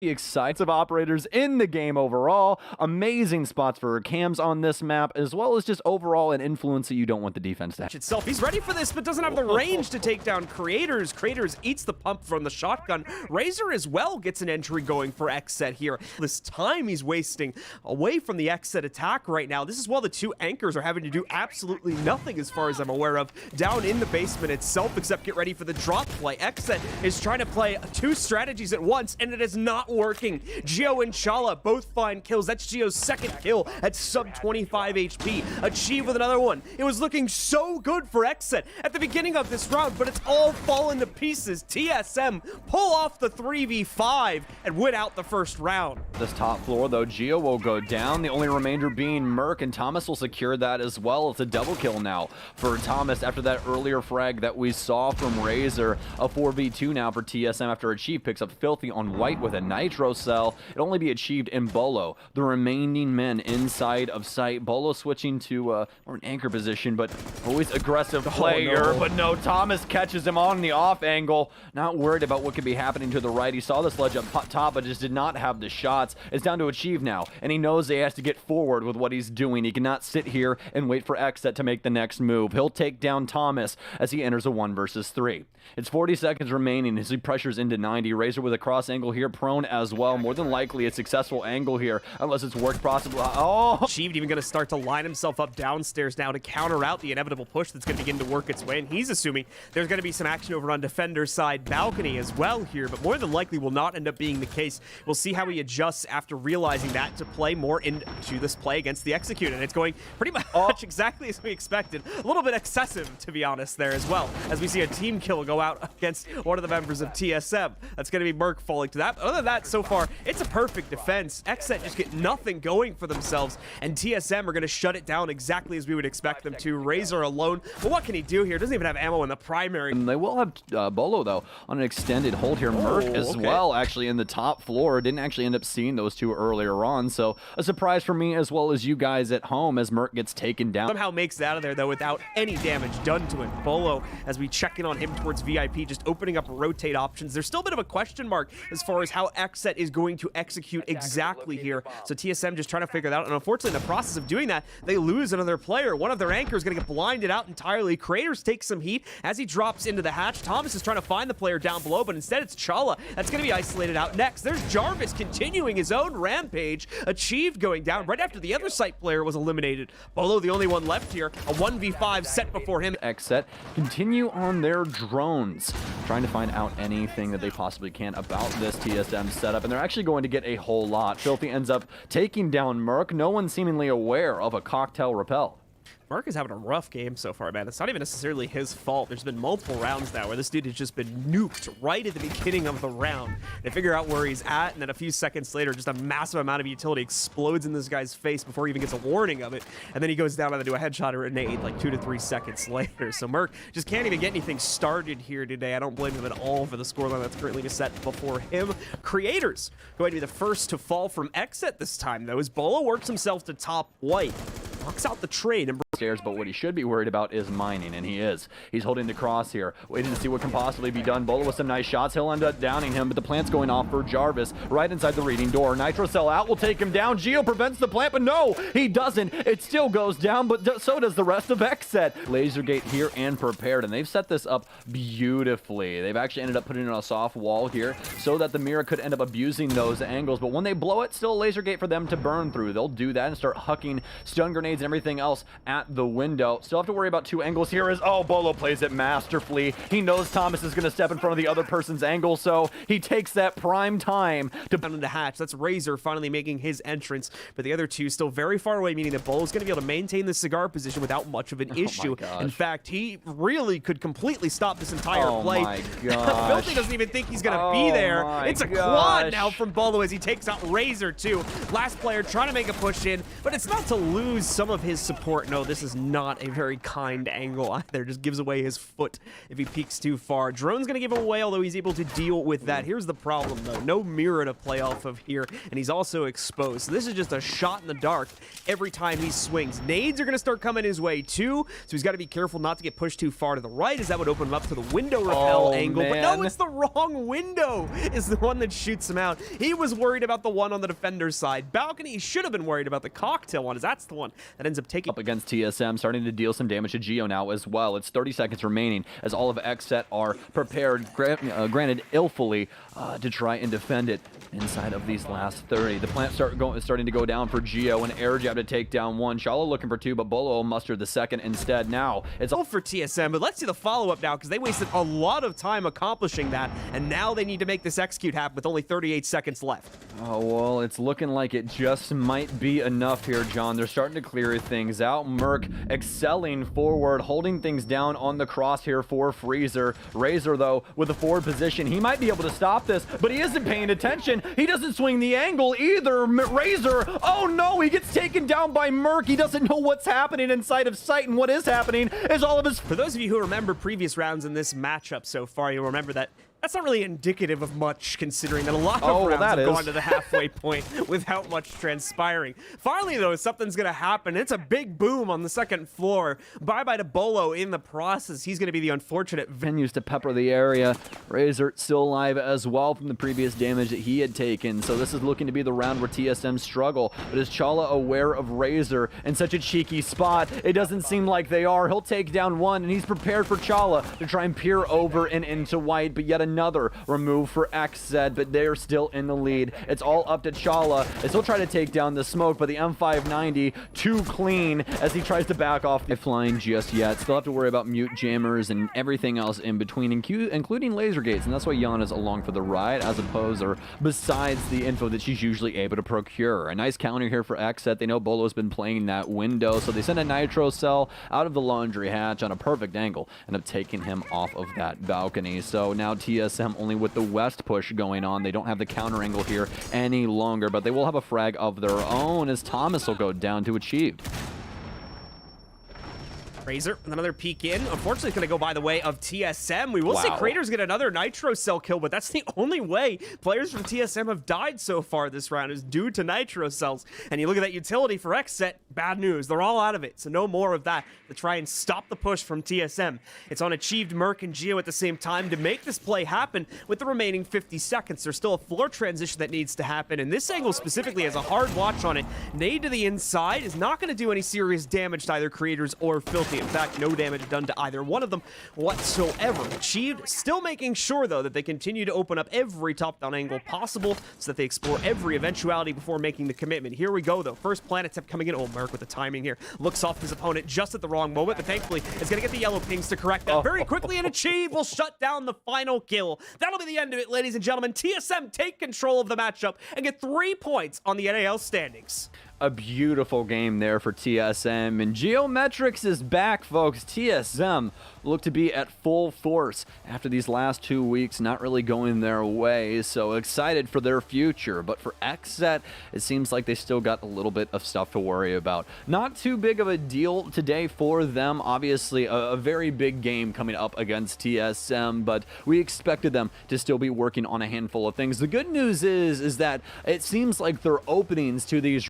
Excites of operators in the game overall. Amazing spots for cams on this map, as well as just overall an influence that you don't want the defense to have. Itself, he's ready for this, but doesn't have the range to take down Creators. Creators eats the pump from the shotgun. Razor as well gets an entry going for XSET here. This time he's wasting away from the XSET attack right now. This is while the two anchors are having to do absolutely nothing as far as I'm aware of down in the basement itself, except get ready for the drop play. XSET is trying to play two strategies at once, and it is not working. Geo and Chala both find kills. That's Geo's second kill at sub 25 HP. Achieve with another one. It was looking so good for XSET at the beginning of this round, but it's all fallen to pieces. TSM pull off the 3v5 and win out the first round. This top floor, though, Geo will go down. The only remainder being Merc, and Thomas will secure that as well. It's a double kill now for Thomas after that earlier frag that we saw from Razor. A 4v2 now for TSM after Achieve picks up Filthy on White with a Nitro cell. It'll only be achieved in Bolo. The remaining men inside of sight. Bolo switching to more an anchor position, but always aggressive player. But no, Thomas catches him on the off angle. Not worried about what could be happening to the right. He saw the sledge up top, but just did not have the shots. It's down to Achieve now, and he knows he has to get forward with what he's doing. He cannot sit here and wait for XSET to make the next move. He'll take down Thomas as he enters a 1 versus 3. It's 40 seconds remaining as he pressures into 90. Razor with a cross angle here, prone as well. More than likely a successful angle here, unless it's worked possibly. Oh! Achieved even going to start to line himself up downstairs now to counter out the inevitable push that's going to begin to work its way, and he's assuming there's going to be some action over on Defender's side balcony as well here, but more than likely will not end up being the case. We'll see how he adjusts after realizing that to play more into this play against the Execute, and it's going pretty much exactly as we expected. A little bit excessive, to be honest, there as well, as we see a team kill go out against one of the members of TSM. That's going to be Merc falling to that. But other than that, so far, it's a perfect defense. XSET just get nothing going for themselves, and TSM are going to shut it down exactly as we would expect them to. Razor alone, but what can he do here? Doesn't even have ammo in the primary. And they will have Bolo, though, on an extended hold here. Merc as well, actually, in the top floor. Didn't actually end up seeing those two earlier on, so a surprise for me as well as you guys at home as Merc gets taken down. Somehow makes it out of there, though, without any damage done to him. Bolo, as we check in on him towards VIP, just opening up rotate options. There's still a bit of a question mark as far as how XSET is going to execute exactly here. So TSM just trying to figure that out, and unfortunately, in the process of doing that, they lose another player. One of their anchors going to get blinded out entirely. Creators take some heat as he drops into the hatch. Thomas is trying to find the player down below, but instead it's Chala that's going to be isolated out next. There's Jarvis continuing his own rampage. Achieved going down right after the other site player was eliminated. Bolo the only one left here. A 1v5 set before him. XSET continue on their drones, trying to find out anything that they possibly can about this TSM setup, and they're actually going to get a whole lot. Filthy ends up taking down Merc. No one seemingly aware of a cocktail rappel. Merc is having a rough game so far, man. It's not even necessarily his fault. There's been multiple rounds now where this dude has just been nuked right at the beginning of the round. They figure out where he's at, and then a few seconds later, just a massive amount of utility explodes in this guy's face before he even gets a warning of it. And then he goes down and do a headshot or a nade like 2 to 3 seconds later. So Merc just can't even get anything started here today. I don't blame him at all for the scoreline that's currently set before him. Creators going to be the first to fall from XSET this time, though, as Bolo works himself to top White. Knocks out the trade and but what he should be worried about is mining, and he is. He's holding the cross here, waiting to see what can possibly be done. Bolo with some nice shots. He'll end up downing him, but the plant's going off for Jarvis right inside the reading door. Nitro cell out will take him down. Geo prevents the plant, but no, he doesn't. It still goes down, but so does the rest of XSET. Lasergate here and prepared, and they've set this up beautifully. They've actually ended up putting in a soft wall here so that the mirror could end up abusing those angles, but when they blow it, still a Lasergate for them to burn through. They'll do that and start hucking stun grenades and everything else at the window. Still have to worry about two angles here as, oh, Bolo plays it masterfully. He knows Thomas is going to step in front of the other person's angle, so he takes that prime time to down in the hatch. That's Razor finally making his entrance, but the other two still very far away, meaning that Bolo's going to be able to maintain the cigar position without much of an issue. In fact, he really could completely stop this entire play. My gosh. Filthy doesn't even think he's going to be there. It's a quad now from Bolo as he takes out Razor too. Last player trying to make a push in, but it's not to lose some of his support know this is not a very kind angle either. Just gives away his foot if he peeks too far. Drone's going to give him away, although he's able to deal with that. Here's the problem, though. No mirror to play off of here, and he's also exposed. So this is just a shot in the dark every time he swings. Nades are going to start coming his way, too, so he's got to be careful not to get pushed too far to the right, as that would open him up to the window repel angle. Man. But no, it's the wrong window is the one that shoots him out. He was worried about the one on the defender's side. Balcony, he should have been worried about the cocktail one, as that's the one that ends up taking up against TSM, starting to deal some damage to Geo now as well. It's 30 seconds remaining as all of XSET are prepared, granted illfully, to try and defend it inside of these last 30. The plant starting to go down for Geo, an air jab to take down one. Shala looking for two, but Bolo will muster the second instead. Now it's all for TSM, but let's see the follow-up now, because they wasted a lot of time accomplishing that, and now they need to make this execute happen with only 38 seconds left. Oh, well, it's looking like it just might be enough here, John. They're starting to clear things out. Merc excelling forward, holding things down on the crosshair for Freezer. Razor, though, with a forward position, he might be able to stop this, but he isn't paying attention. He doesn't swing the angle either. Razor, oh no, he gets taken down by Merc. He doesn't know what's happening inside of sight, and what is happening is all of his... For those of you who remember previous rounds in this matchup so far, you'll remember that that's not really indicative of much, considering that a lot of rounds have gone to the halfway point without much transpiring. Finally, though, something's going to happen. It's a big boom on the second floor. Bye-bye to Bolo in the process. He's going to be the unfortunate venues to pepper the area. Razor still alive as well from the previous damage that he had taken. So this is looking to be the round where TSM struggle. But is Chala aware of Razor in such a cheeky spot? It doesn't seem like they are. He'll take down one, and he's prepared for Chala to try and peer over and into white. But yet another remove for XSET, but they're still in the lead. It's all up to Chala as he'll try to take down the smoke, but the M590 too clean as he tries to back off the flying just yet. Still have to worry about mute jammers and everything else in between, including laser gates, and that's why Yana's along for the ride as opposed or besides the info that she's usually able to procure. A nice counter here for XSET. They know Bolo's been playing that window, so they send a nitro cell out of the laundry hatch on a perfect angle, end up taking him off of that balcony. So now TSM only with the west push going on. They don't have the counter angle here any longer, but they will have a frag of their own as Thomas will go down to achieved. Razor with another peek in. Unfortunately, it's going to go by the way of TSM. We will see Craters get another Nitro Cell kill, but that's the only way players from TSM have died so far this round is due to Nitro Cells. And you look at that utility for XSET, bad news. They're all out of it, so no more of that to try and stop the push from TSM. It's on Achieved, Merc, and Geo at the same time to make this play happen with the remaining 50 seconds. There's still a floor transition that needs to happen, and this angle specifically has a hard watch on it. Nade to the inside is not going to do any serious damage to either Creators or Filthy. In fact, no damage done to either one of them whatsoever. Achieved, still making sure, though, that they continue to open up every top-down angle possible so that they explore every eventuality before making the commitment. Here we go, though. First planet tip coming in. Oh, Merc with the timing here. Looks off his opponent just at the wrong moment, but thankfully is going to get the yellow pings to correct that very quickly, and Achieve will shut down the final kill. That'll be the end of it, ladies and gentlemen. TSM take control of the matchup and get 3 points on the NAL standings. A beautiful game there for TSM, and Geometrics is back, folks. TSM look to be at full force after these last 2 weeks not really going their way, so excited for their future. But for XSET, it seems like they still got a little bit of stuff to worry about. Not too big of a deal today for them. Obviously, a very big game coming up against TSM, but we expected them to still be working on a handful of things. The good news is that it seems like their openings to these